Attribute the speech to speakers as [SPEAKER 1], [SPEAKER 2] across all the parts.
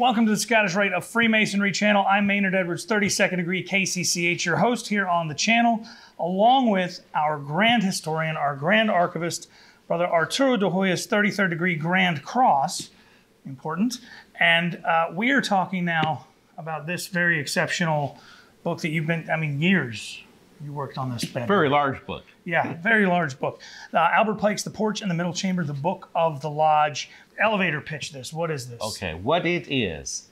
[SPEAKER 1] Welcome to the Scottish Rite of Freemasonry channel. I'm Maynard Edwards, 32nd degree KCCH, your host here on the channel, along with our grand historian, our grand archivist, Brother Arturo de Hoyos, 33rd degree Grand Cross, important. And we are talking now about this very exceptional book that you've been, years you worked on this.
[SPEAKER 2] Very large book.
[SPEAKER 1] Yeah, very large book. Albert Pikes, The Porch and the Middle Chamber, the Book of the Lodge. Elevator pitch this. What is this?
[SPEAKER 2] Okay, what it is,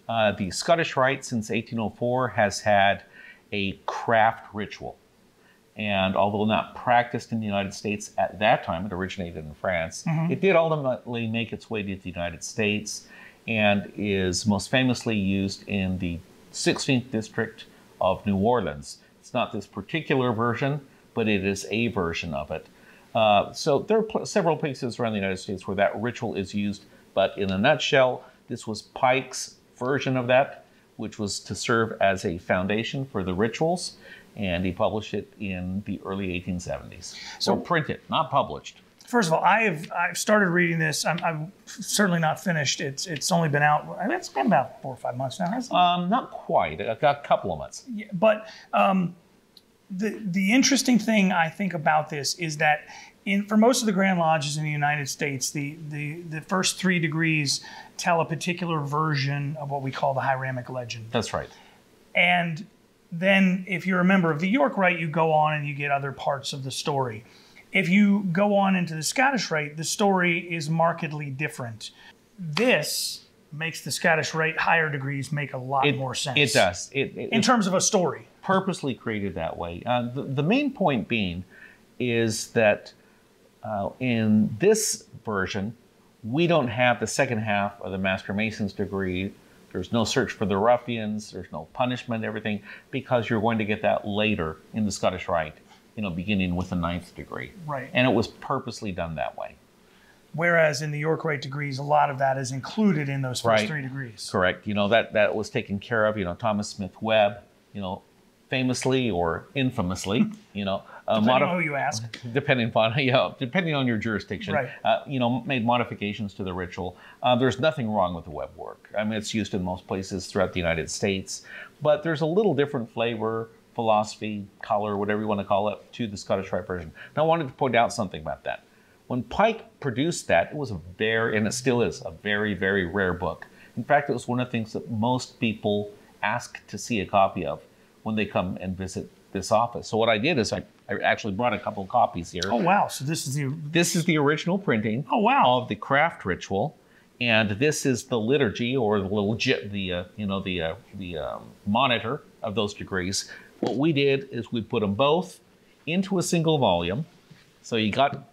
[SPEAKER 2] the Scottish Rite since 1804 has had a craft ritual. And although not practiced in the United States at that time, it originated in France, it did ultimately make its way to the United States and is most famously used in the 16th district of New Orleans. It's not this particular version, but it is a version of it. So there are several places around the United States where that ritual is used, but in a nutshell, this was Pikes' version of that, which was to serve as a foundation for the rituals, and he published it in the early 1870s. So printed, not published.
[SPEAKER 1] First of all, I've started reading this. I'm certainly not finished. It's only been out. It's been about 4 or 5 months now, hasn't it?
[SPEAKER 2] Not quite. A couple of months.
[SPEAKER 1] Yeah, but the interesting thing I think about this is that for most of the Grand Lodges in the United States, the first 3 degrees tell a particular version of what we call the Hieramic legend.
[SPEAKER 2] That's right.
[SPEAKER 1] And then if you're a member of the York Rite, you go on and you get other parts of the story. If you go on into the Scottish Rite, the story is markedly different. This makes the Scottish Rite higher degrees make a lot more sense.
[SPEAKER 2] It does.
[SPEAKER 1] In terms of a story.
[SPEAKER 2] Purposely created that way. The main point being is that in this version, we don't have the second half of the Master Mason's degree. There's no search for the ruffians. There's no punishment, everything, because you're going to get that later in the Scottish Rite, beginning with the 9th degree.
[SPEAKER 1] Right.
[SPEAKER 2] And it was purposely done that way.
[SPEAKER 1] Whereas in the York Rite degrees, a lot of that is included in those first 3 degrees.
[SPEAKER 2] Correct. That was taken care of. Thomas Smith Webb, famously or infamously,
[SPEAKER 1] depending on who you ask.
[SPEAKER 2] Depending on your jurisdiction,
[SPEAKER 1] right.
[SPEAKER 2] Made modifications to the ritual. There's nothing wrong with the Webb work. It's used in most places throughout the United States, but there's a little different flavor, philosophy, color, whatever you want to call it, to the Scottish Rite version. Now, I wanted to point out something about that. When Pike produced that, it was and it still is, a very, very rare book. In fact, it was one of the things that most people ask to see a copy of when they come and visit this office. So what I did is I actually brought a couple of copies here.
[SPEAKER 1] Oh, wow. So this is the
[SPEAKER 2] original printing of the craft ritual. And this is the liturgy, or the monitor of those degrees. What we did is we put them both into a single volume. So you got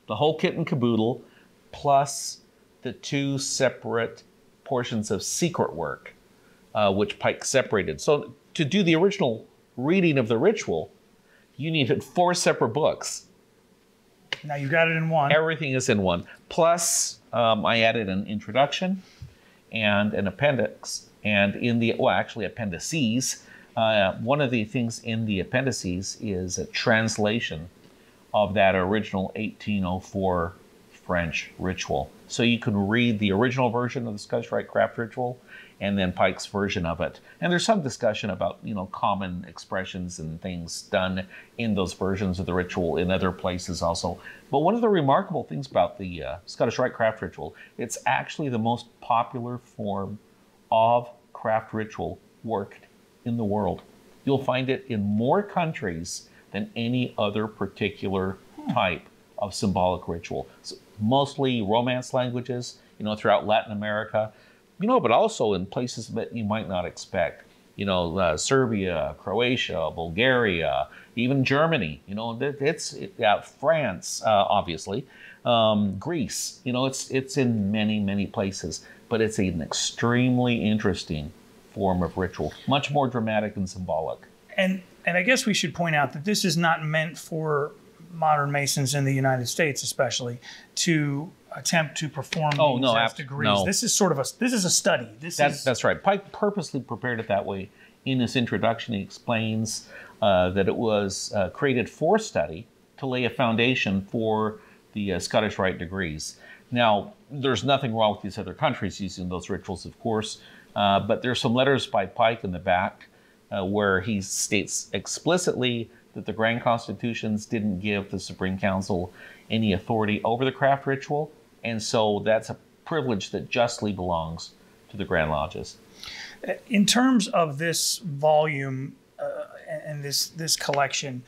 [SPEAKER 2] the whole kit and caboodle, plus the 2 separate portions of secret work, which Pike separated. So to do the original reading of the ritual, you needed 4 separate books.
[SPEAKER 1] Now you got it in one.
[SPEAKER 2] Everything is in one. Plus, I added an introduction and an appendix. And appendices. One of the things in the appendices is a translation of that original 1804 French ritual. So you can read the original version of the Scottish Rite craft ritual and then Pike's version of it. And there's some discussion about, common expressions and things done in those versions of the ritual in other places also. But one of the remarkable things about the Scottish Rite craft ritual, it's actually the most popular form of craft ritual worked in the world. You'll find it in more countries than any other particular type of symbolic ritual. So mostly Romance languages, throughout Latin America, but also in places that you might not expect. Serbia, Croatia, Bulgaria, even Germany. France, obviously, Greece. It's in many, many places, but it's an extremely interesting form of ritual, much more dramatic and symbolic.
[SPEAKER 1] And I guess we should point out that this is not meant for modern Masons in the United States, especially, to attempt to perform these degrees.
[SPEAKER 2] No.
[SPEAKER 1] This is a study.
[SPEAKER 2] That's right. Pike purposely prepared it that way. In his introduction, he explains that it was created for study to lay a foundation for the Scottish Rite degrees. Now, there's nothing wrong with these other countries using those rituals, of course, but there's some letters by Pike in the back where he states explicitly that the Grand Constitutions didn't give the Supreme Council any authority over the craft ritual, and so that's a privilege that justly belongs to the Grand Lodges.
[SPEAKER 1] In terms of this volume and this collection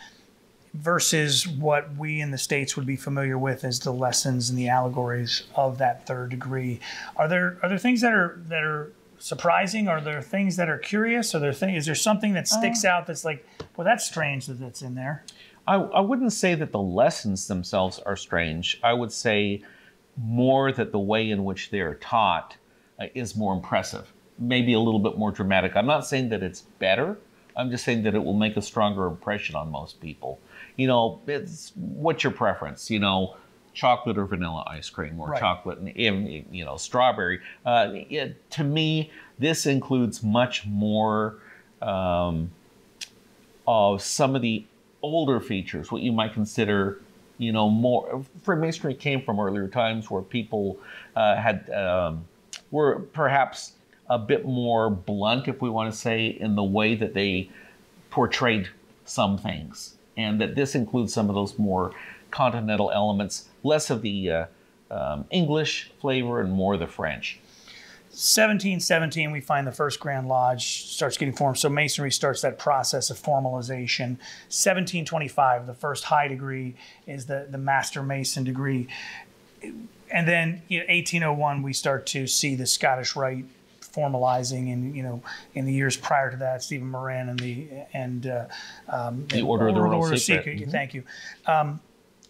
[SPEAKER 1] versus what we in the States would be familiar with as the lessons and the allegories of that third degree, are there things that are surprising? Are there things that are curious? Is there something that sticks out that's like, well, that's strange that that's in there?
[SPEAKER 2] I wouldn't say that the lessons themselves are strange. I would say more that the way in which they are taught is more impressive, maybe a little bit more dramatic. I'm not saying that it's better. I'm just saying that it will make a stronger impression on most people. You know, it's what's your preference? You know, chocolate or vanilla ice cream, or chocolate and, you know, strawberry. To me, this includes much more of some of the older features, what you might consider, you know, more. Freemasonry came from earlier times where people were perhaps a bit more blunt, if we want to say, in the way that they portrayed some things. And that this includes some of those more continental elements, less of the English flavor and more the French.
[SPEAKER 1] 1717, we find the first Grand Lodge starts getting formed. So Masonry starts that process of formalization. 1725, the first high degree is the Master Mason degree. And then 1801, we start to see the Scottish Rite formalizing, and in the years prior to that, Stephen Moran and the Order of the Royal Secret. Mm-hmm. Thank you.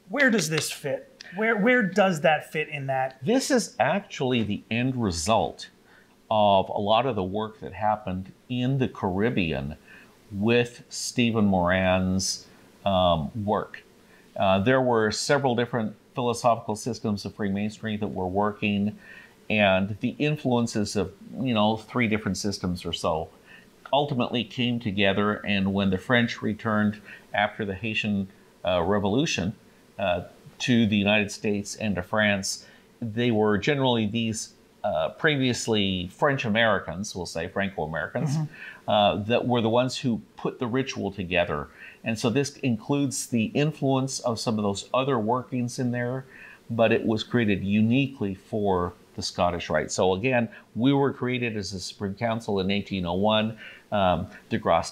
[SPEAKER 1] Where does this fit? Where does that fit in that?
[SPEAKER 2] This is actually the end result of a lot of the work that happened in the Caribbean with Stephen Moran's work. There were several different philosophical systems of Freemasonry that were working, and the influences of, 3 different systems or so ultimately came together. And when the French returned after the Haitian Revolution to the United States and to France, they were generally these previously French Americans, we'll say Franco-Americans, that were the ones who put the ritual together. And so this includes the influence of some of those other workings in there, but it was created uniquely for the Scottish Rite. So again, we were created as a Supreme Council in 1801. De Grasse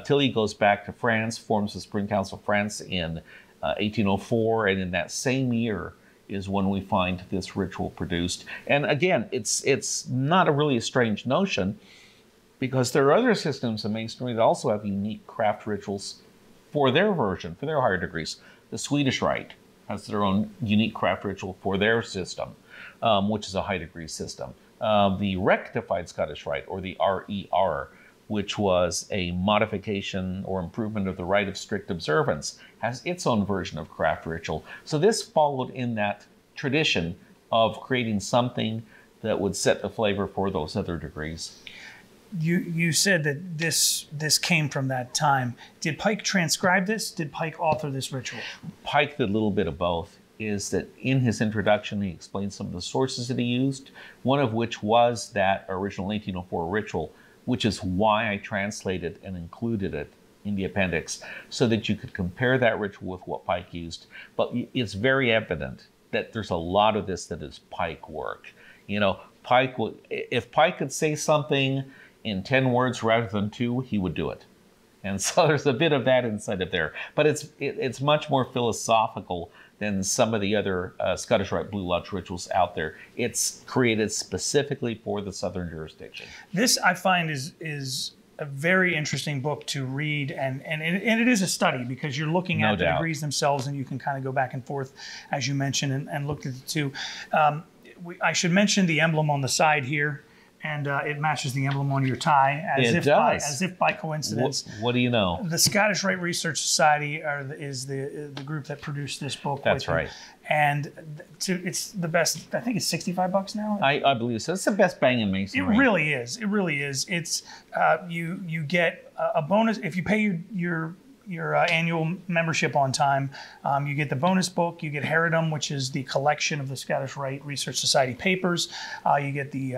[SPEAKER 2] Tilly goes back to France, forms the Supreme Council of France in 1804, and in that same year is when we find this ritual produced. And again, it's not really a strange notion, because there are other systems of Masonry that also have unique craft rituals for their version, for their higher degrees. The Swedish Rite has their own unique craft ritual for their system, which is a high degree system. The Rectified Scottish Rite, or the RER, which was a modification or improvement of the Rite of Strict Observance, has its own version of craft ritual. So this followed in that tradition of creating something that would set the flavor for those other degrees.
[SPEAKER 1] You said that this came from that time. Did Pike transcribe this? Did Pike author this ritual?
[SPEAKER 2] Pike did a little bit of both. Is that in his introduction he explained some of the sources that he used, one of which was that original 1804 ritual, which is why I translated and included it in the appendix, so that you could compare that ritual with what Pike used. But it's very evident that there's a lot of this that is Pike work. Pike would, if Pike could say something in 10 words rather than 2, he would do it. And so there's a bit of that inside of there. But it's much more philosophical than some of the other Scottish Rite Blue Lodge rituals out there. It's created specifically for the Southern jurisdiction. This,
[SPEAKER 1] I find, is a very interesting book to read, and it is a study, because you're looking at the degrees themselves, and you can kind of go back and forth, as you mentioned, and look at the two. I should mention the emblem on the side here. And it matches the emblem on your tie, as if by coincidence.
[SPEAKER 2] What do you know?
[SPEAKER 1] The Scottish Rite Research Society is the group that produced this book.
[SPEAKER 2] That's right.
[SPEAKER 1] And it's the best. I think it's $65 now.
[SPEAKER 2] I believe so. It's the best bang in Masonry.
[SPEAKER 1] It really is. It really is. It's you get a bonus if you pay your your annual membership on time, you get the bonus book. You get Herodom, which is the collection of the Scottish Rite Research Society papers. You get the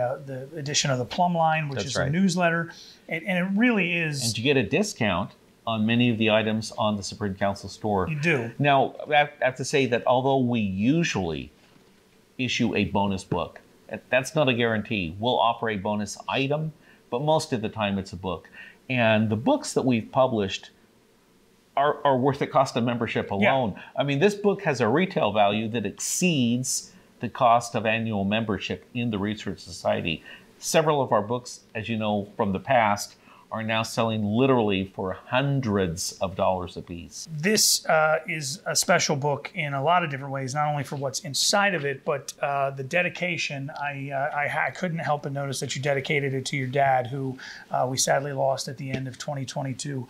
[SPEAKER 1] edition of the Plumb Line, which is a newsletter, and it really is.
[SPEAKER 2] And you get a discount on many of the items on the Supreme Council store.
[SPEAKER 1] You do.
[SPEAKER 2] Now, I have to say that although we usually issue a bonus book, that's not a guarantee. We'll offer a bonus item, but most of the time it's a book. And the books that we've published are worth the cost of membership alone. Yeah. I mean, this book has a retail value that exceeds the cost of annual membership in the Research Society. Several of our books, as you know from the past, are now selling literally for hundreds of dollars a piece.
[SPEAKER 1] This is a special book in a lot of different ways, not only for what's inside of it, but the dedication. I couldn't help but notice that you dedicated it to your dad, who we sadly lost at the end of 2022.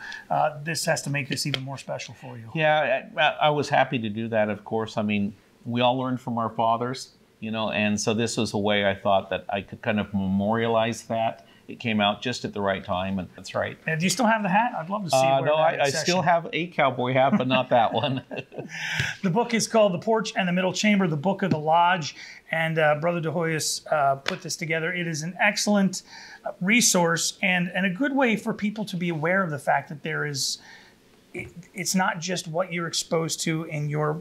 [SPEAKER 1] This has to make this even more special for you.
[SPEAKER 2] Yeah, I was happy to do that, of course. I mean, we all learned from our fathers, you know, and so this was a way I thought that I could kind of memorialize that. It came out just at the right time, and that's right.
[SPEAKER 1] And do you still have the hat? I'd love to see it.
[SPEAKER 2] No, I still have a cowboy hat, but not that one.
[SPEAKER 1] The book is called The Porch and the Middle Chamber, the Book of the Lodge, and Brother de Hoyos put this together. It is an excellent resource and a good way for people to be aware of the fact that there is. It's not just what you're exposed to in your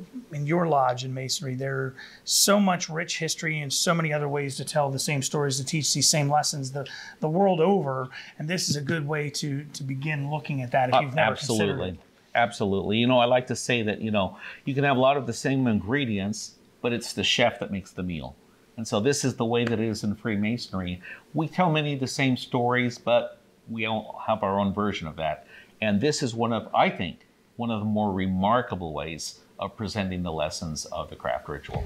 [SPEAKER 1] lodge in Masonry. There's so much rich history and so many other ways to tell the same stories, to teach these same lessons the world over. And this is a good way to begin looking at that if you've never considered it.
[SPEAKER 2] Absolutely. You know, I like to say that, you know, you can have a lot of the same ingredients, but it's the chef that makes the meal. And so this is the way that it is in Freemasonry. We tell many of the same stories, but we all have our own version of that. And this is I think, one of the more remarkable ways of presenting the lessons of the craft ritual.